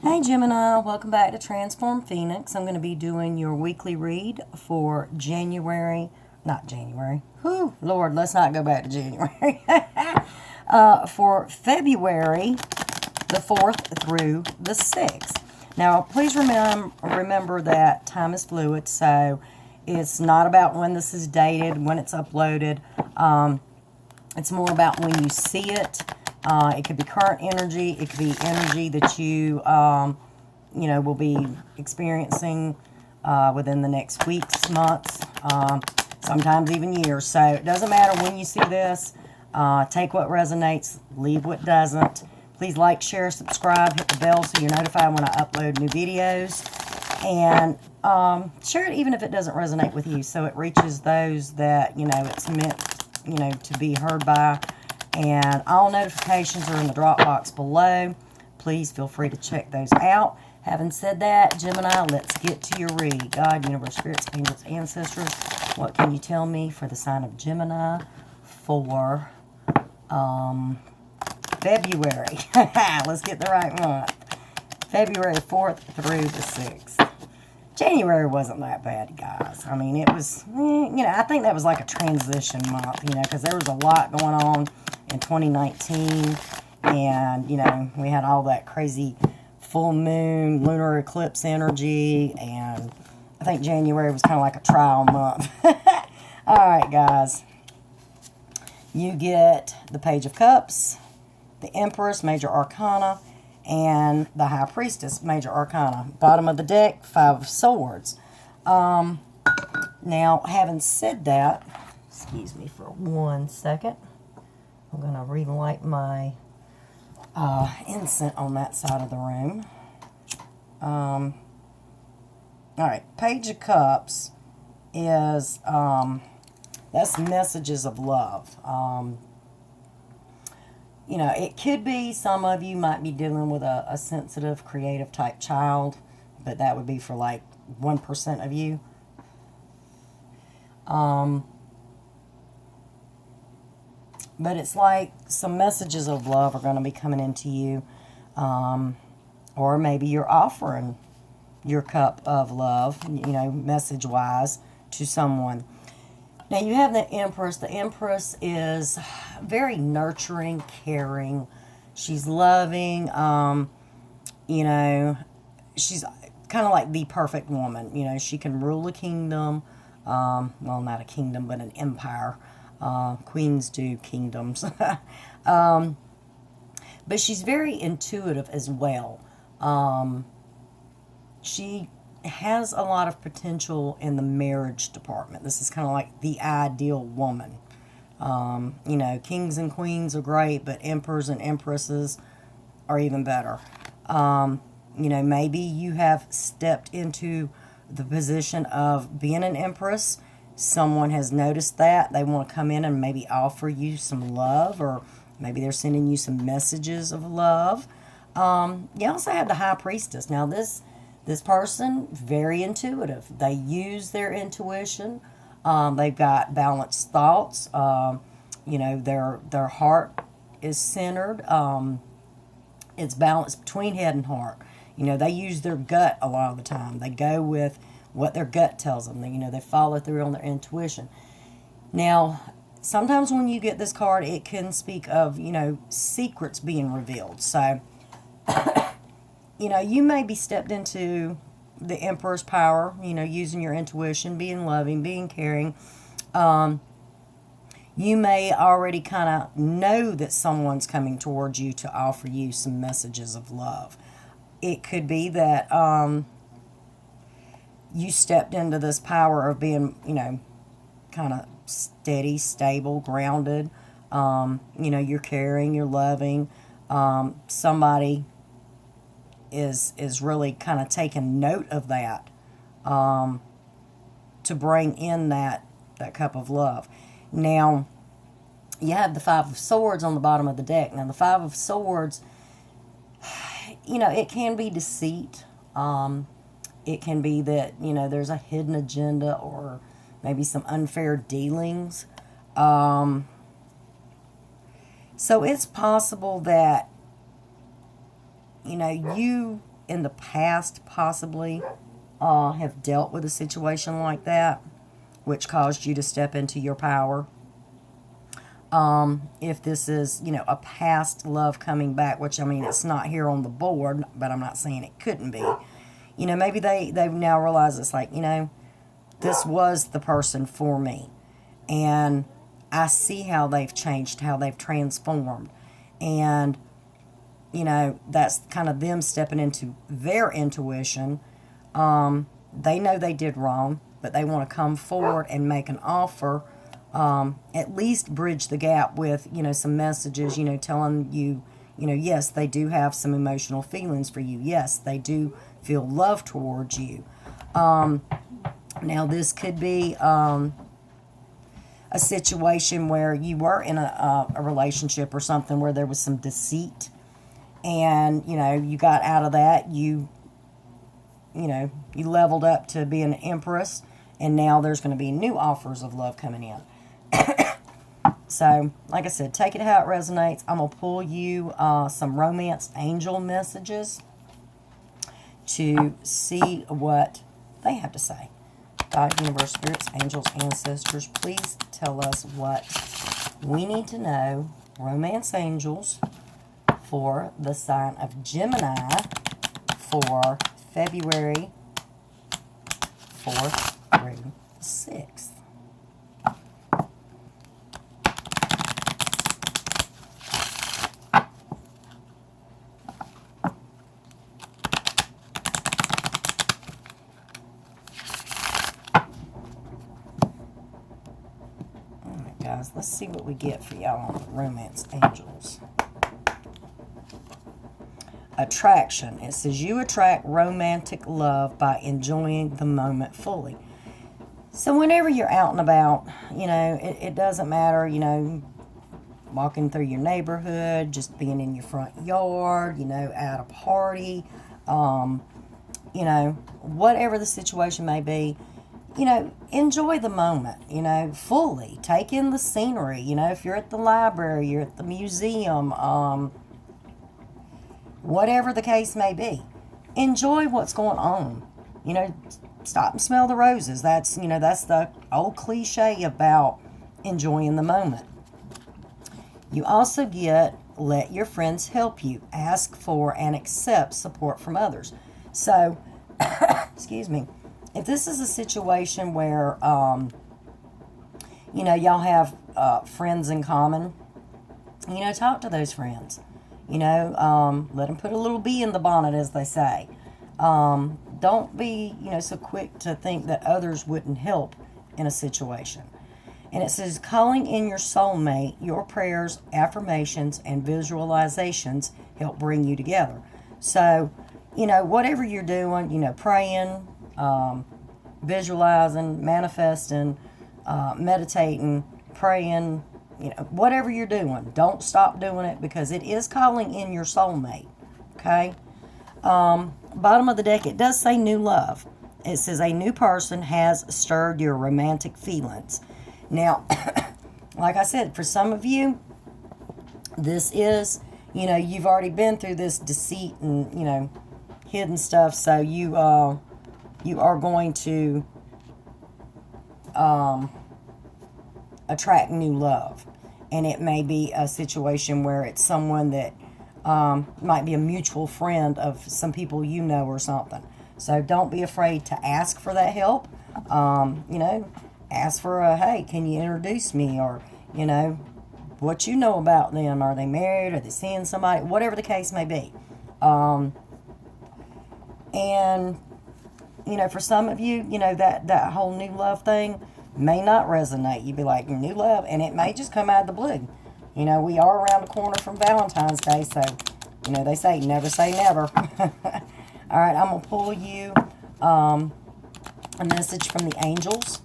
Hey Gemini, welcome back to Transform Phoenix. I'm going to be doing your weekly read for not January. Whew, Lord, let's not go back to January. For February the 4th through the 6th. Now, please remember that time is fluid, so it's not about when this is dated, when it's uploaded. It's more about when you see it. It could be current energy. It could be energy that you will be experiencing within the next weeks, months, sometimes even years. So it doesn't matter when you see this. Take what resonates, leave what doesn't. Please like, share, subscribe, hit the bell so you're notified when I upload new videos. And share it even if it doesn't resonate with you, so it reaches those that, it's meant, to be heard by. And all notifications are in the drop box below. Please feel free to check those out. Having said that, Gemini, let's get to your read. God, universe, spirits, angels, ancestors, what can you tell me for the sign of Gemini for February? Let's get the right month. February 4th through the 6th. January wasn't that bad, guys. I mean, it was, I think that was like a transition month, because there was a lot going on in 2019. And, we had all that crazy full moon, lunar eclipse energy. And I think January was kind of like a trial month. All right, guys. You get the Page of Cups, the Empress, Major Arcana, and the High Priestess, Major Arcana. Bottom of the deck, Five of Swords. Now, having said that, excuse me for 1 second. I'm going to relight my incense on that side of the room. All right, Page of Cups is, that's messages of love. It could be some of you might be dealing with a sensitive, creative type child, but that would be for like 1% of you. But it's like some messages of love are going to be coming into you. Or maybe you're offering your cup of love, message-wise to someone. Now, you have the Empress. The Empress is very nurturing, caring. She's loving. She's kind of like the perfect woman. She can rule a kingdom. Well, not a kingdom, but an empire. Queens do kingdoms. But she's very intuitive as well. She has a lot of potential in the marriage department. This is kind of like the ideal woman. Kings and queens are great, but emperors and empresses are even better. Maybe you have stepped into the position of being an empress. Someone has noticed that. They want to come in and maybe offer you some love, or maybe they're sending you some messages of love. You also have the High Priestess. Now, this person, very intuitive. They use their intuition. They've got balanced thoughts. Their heart is centered. It's balanced between head and heart. They use their gut a lot of the time. They go with what their gut tells them. They follow through on their intuition. Now, sometimes when you get this card, it can speak of, secrets being revealed. So, you may be stepped into the Emperor's power, using your intuition, being loving, being caring. You may already kind of know that someone's coming towards you to offer you some messages of love. It could be that you stepped into this power of being, kind of steady, stable, grounded. You're caring, you're loving. Somebody is really kind of taking note of that to bring in that cup of love. Now, you have the Five of Swords on the bottom of the deck. Now, the Five of Swords, it can be deceit. It can be that, there's a hidden agenda or maybe some unfair dealings. So it's possible that, you in the past possibly have dealt with a situation like that, which caused you to step into your power. If this is, a past love coming back, which, I mean, it's not here on the board, but I'm not saying it couldn't be. Maybe they've now realized it's like, this was the person for me. And I see how they've changed, how they've transformed. And, that's kind of them stepping into their intuition. They know they did wrong, but they want to come forward and make an offer. At least bridge the gap with, some messages, telling you, yes, they do have some emotional feelings for you. Yes, they do feel love towards you. Now, this could be a situation where you were in a relationship or something where there was some deceit, and, you got out of that. You leveled up to be an empress, and now there's going to be new offers of love coming in. So, like I said, take it how it resonates. I'm going to pull you some romance angel messages to see what they have to say. God, universe, spirits, angels, ancestors, please tell us what we need to know. Romance angels for the sign of Gemini for February 4th through 6th. Guys, let's see what we get for y'all on the romance angels. Attraction. It says you attract romantic love by enjoying the moment fully. So whenever you're out and about, it doesn't matter, walking through your neighborhood, just being in your front yard, at a party, whatever the situation may be, enjoy the moment, fully. Take in the scenery, if you're at the library, you're at the museum, whatever the case may be. Enjoy what's going on. Stop and smell the roses. That's the old cliche about enjoying the moment. You also get, let your friends help you. Ask for and accept support from others. So, excuse me. If this is a situation where, y'all have friends in common, talk to those friends. Let them put a little bee in the bonnet, as they say. Don't be, so quick to think that others wouldn't help in a situation. And it says, calling in your soulmate, your prayers, affirmations, and visualizations help bring you together. So, whatever you're doing, praying, visualizing, manifesting, meditating, praying, whatever you're doing, don't stop doing it, because it is calling in your soulmate. Okay? Bottom of the deck, it does say new love. It says a new person has stirred your romantic feelings. Now, like I said, for some of you, this is, you've already been through this deceit and, hidden stuff, so you are going to attract new love. And it may be a situation where it's someone that might be a mutual friend of some people or something. So don't be afraid to ask for that help. Ask for hey, can you introduce me? Or, what you know about them. Are they married? Are they seeing somebody? Whatever the case may be. And, for some of you, that whole new love thing may not resonate. You'd be like, new love, and it may just come out of the blue. We are around the corner from Valentine's Day, so, they say never say never. All right, I'm going to pull you a message from the angels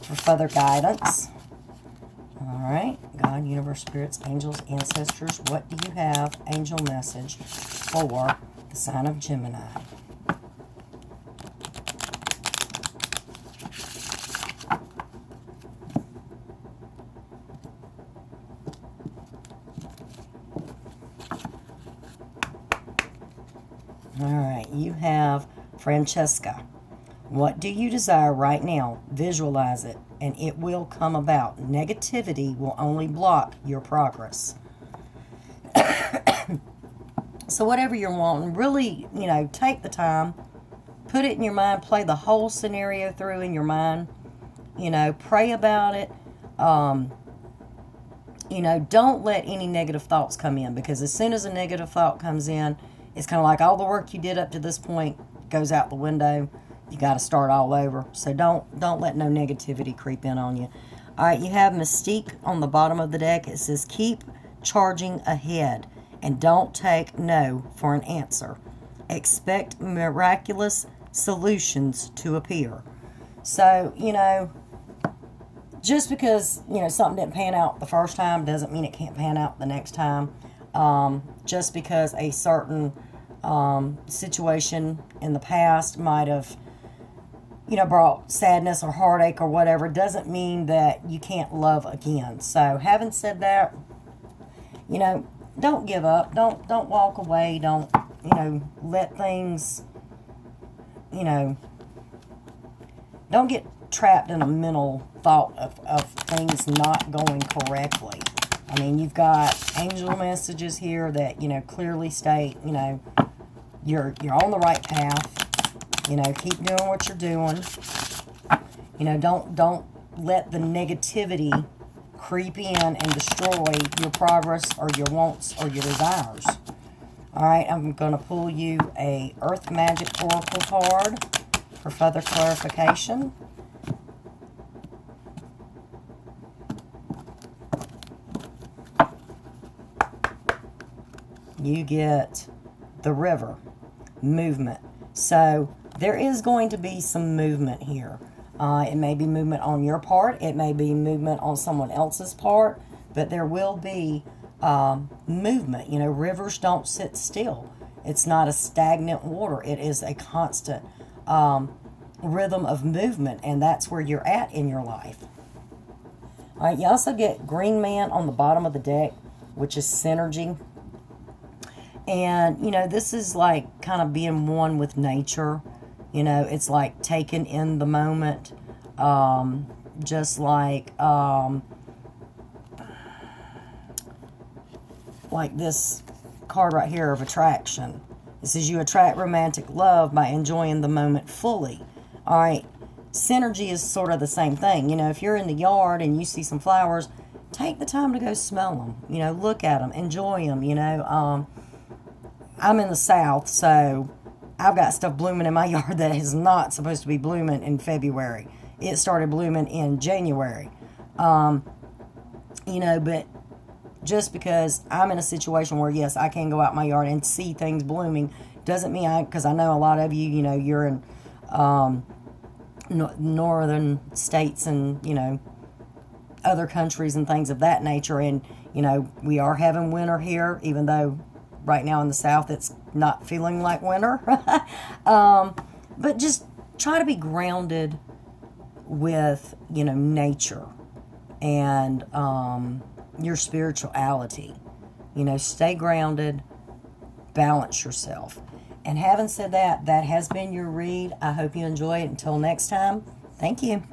for further guidance. All right, God, universe, spirits, angels, ancestors, what do you have, angel message, for the sign of Gemini? All right, you have Francesca. What do you desire right now? Visualize it, and it will come about. Negativity will only block your progress. So whatever you're wanting, really, take the time, put it in your mind, play the whole scenario through in your mind, pray about it. Don't let any negative thoughts come in, because as soon as a negative thought comes in, it's kind of like all the work you did up to this point goes out the window. You got to start all over. So don't let no negativity creep in on you. All right, you have Mystique on the bottom of the deck. It says, keep charging ahead and don't take no for an answer. Expect miraculous solutions to appear. So, just because, something didn't pan out the first time doesn't mean it can't pan out the next time. Just because a certain situation in the past might have, brought sadness or heartache or whatever, doesn't mean that you can't love again. So, having said that, don't give up. Don't walk away. Don't, let things, don't get trapped in a mental thought of things not going correctly. I mean, you've got angel messages here that, clearly state, you're on the right path. Keep doing what you're doing. Don't let the negativity creep in and destroy your progress or your wants or your desires. All right, I'm going to pull you a Earth Magic Oracle card for further clarification. You get the River, movement. So there is going to be some movement here. It may be movement on your part. It may be movement on someone else's part. But there will be movement. Rivers don't sit still. It's not a stagnant water. It is a constant rhythm of movement. And that's where you're at in your life. All right, you also get Green Man on the bottom of the deck, which is synergy. And, this is like kind of being one with nature. It's like taking in the moment. Just like this card right here of attraction. It says you attract romantic love by enjoying the moment fully. All right. Synergy is sort of the same thing. If you're in the yard and you see some flowers, take the time to go smell them. Look at them. Enjoy them. I'm in the South, so I've got stuff blooming in my yard that is not supposed to be blooming in February. It started blooming in January. But just because I'm in a situation where, yes, I can go out my yard and see things blooming, doesn't mean because I know a lot of you, you're in northern states and, other countries and things of that nature. And, we are having winter here, even though right now in the South it's not feeling like winter. But just try to be grounded with, nature and your spirituality. Stay grounded, balance yourself. And having said that, that has been your read. I hope you enjoy it. Until next time, thank you.